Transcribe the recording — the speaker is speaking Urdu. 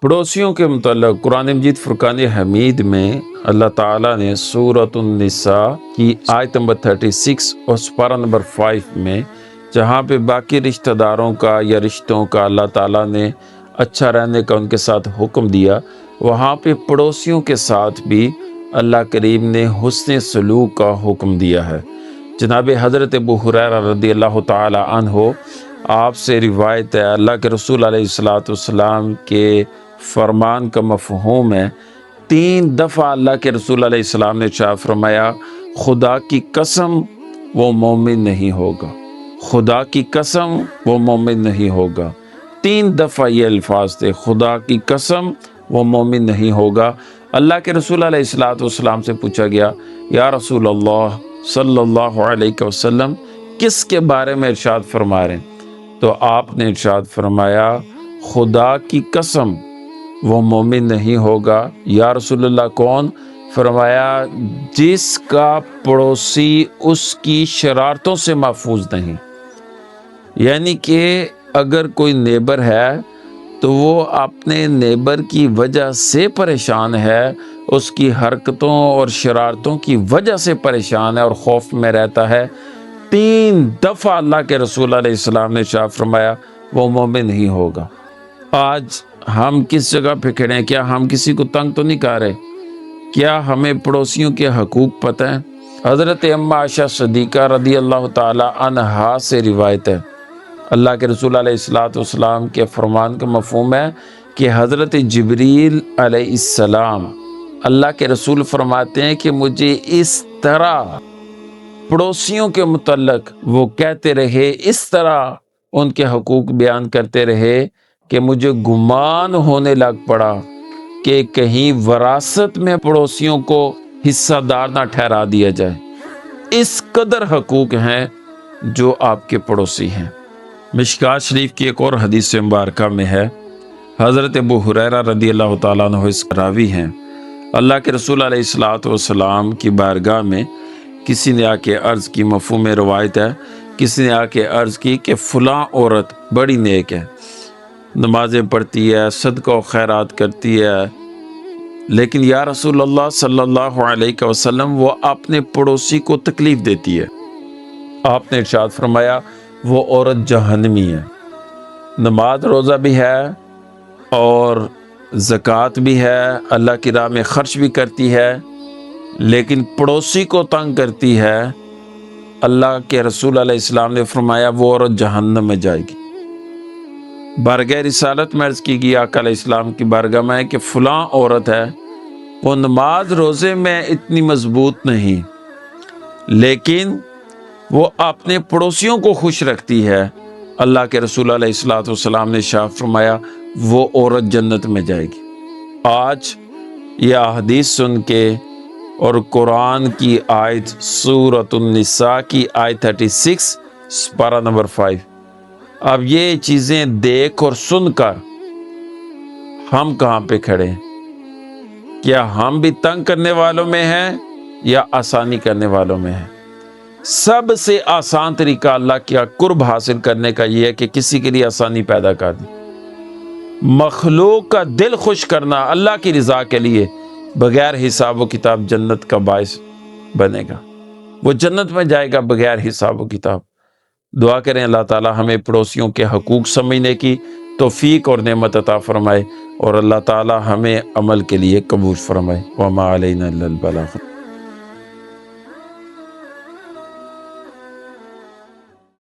پڑوسیوں کے متعلق قرآن مجید فرقان حمید میں اللہ تعالیٰ نے سورۃ النساء کی آیت نمبر 36 اور سپارہ نمبر 5 میں جہاں پہ باقی رشتہ داروں کا یا رشتوں کا اللہ تعالیٰ نے اچھا رہنے کا ان کے ساتھ حکم دیا، وہاں پہ پڑوسیوں کے ساتھ بھی اللہ کریم نے حسن سلوک کا حکم دیا ہے۔ جناب حضرت ابو ہریرہ رضی اللہ تعالی عنہ آپ سے روایت ہے، اللہ کے رسول علیہ السلام کے فرمان کا مفہوم ہے، 3 دفعہ اللہ کے رسول علیہ السلام نے ارشاد فرمایا، خدا کی قسم وہ مومن نہیں ہوگا، خدا کی قسم وہ مومن نہیں ہوگا۔ 3 دفعہ یہ الفاظ تھے، خدا کی قسم وہ مومن نہیں ہوگا۔ اللہ کے رسول علیہ السلام سے پوچھا گیا، یا رسول اللہ صلی اللہ علیہ وسلم کس کے بارے میں ارشاد فرما رہے ہیں؟ تو آپ نے ارشاد فرمایا، خدا کی قسم وہ مومن نہیں ہوگا۔ یا رسول اللہ کون؟ فرمایا، جس کا پڑوسی اس کی شرارتوں سے محفوظ نہیں۔ یعنی کہ اگر کوئی نیبر ہے تو وہ اپنے نیبر کی وجہ سے پریشان ہے، اس کی حرکتوں اور شرارتوں کی وجہ سے پریشان ہے اور خوف میں رہتا ہے۔ 3 دفعہ اللہ کے رسول علیہ السلام نے ارشاد فرمایا وہ مومن نہیں ہوگا۔ آج ہم کس جگہ پہ کھڑے ہیں؟ کیا ہم کسی کو تنگ تو نہیں کر رہے؟ کیا ہمیں پڑوسیوں کے حقوق پتہ ہیں؟ حضرت اما عائشہ صدیقہ رضی اللہ تعالی عنہا سے روایت ہے، اللہ کے رسول علیہ السلام کے فرمان کا مفہوم ہے کہ حضرت جبریل علیہ السلام اللہ کے رسول فرماتے ہیں کہ مجھے اس طرح پڑوسیوں کے متعلق وہ کہتے رہے، اس طرح ان کے حقوق بیان کرتے رہے کہ مجھے گمان ہونے لگ پڑا کہ کہیں وراثت میں پڑوسیوں کو حصہ دار نہ ٹھہرا دیا جائے۔ اس قدر حقوق ہیں جو آپ کے پڑوسی ہیں۔ مشکوٰۃ شریف کی ایک اور حدیث مبارکہ میں ہے، حضرت ابو ہریرہ رضی اللہ تعالیٰ عنہ اس راوی ہیں، اللہ کے رسول علیہ السلام کی بارگاہ میں کسی نے آ کے عرض کی، مفہوم روایت ہے، کسی نے آ کے عرض کی کہ فلاں عورت بڑی نیک ہے، نمازیں پڑھتی ہے، صدقہ و خیرات کرتی ہے، لیکن یا رسول اللہ صلی اللہ علیہ وسلم وہ اپنے پڑوسی کو تکلیف دیتی ہے۔ آپ نے ارشاد فرمایا وہ عورت جہنمی ہے، نماز روزہ بھی ہے اور زکوٰۃ بھی ہے، اللہ کی راہ میں خرچ بھی کرتی ہے، لیکن پڑوسی کو تنگ کرتی ہے۔ اللہ کے رسول علیہ السلام نے فرمایا وہ عورت جہنم میں جائے گی۔ بارگاہ رسالت میں عرض کی گئی آقا علیہ السلام کی بارگاہ میں کہ فلاں عورت ہے، وہ نماز روزے میں اتنی مضبوط نہیں، لیکن وہ اپنے پڑوسیوں کو خوش رکھتی ہے۔ اللہ کے رسول علیہ السلام نے ارشاد فرمایا وہ عورت جنت میں جائے گی۔ آج یہ احادیث سن کے اور قرآن کی آیت سورۃ النساء کی آیت 36 سپارہ نمبر 5، اب یہ چیزیں دیکھ اور سن کر ہم کہاں پہ کھڑے ہیں؟ کیا ہم بھی تنگ کرنے والوں میں ہیں یا آسانی کرنے والوں میں ہیں؟ سب سے آسان طریقہ اللہ کا قرب حاصل کرنے کا یہ ہے کہ کسی کے لیے آسانی پیدا کر دی۔ مخلوق کا دل خوش کرنا اللہ کی رضا کے لیے بغیر حساب و کتاب جنت کا باعث بنے گا، وہ جنت میں جائے گا بغیر حساب و کتاب۔ دعا کریں اللہ تعالی ہمیں پڑوسیوں کے حقوق سمجھنے کی توفیق اور نعمت عطا فرمائے، اور اللہ تعالی ہمیں عمل کے لیے قبول فرمائے۔ وما علینا الا البلاغ۔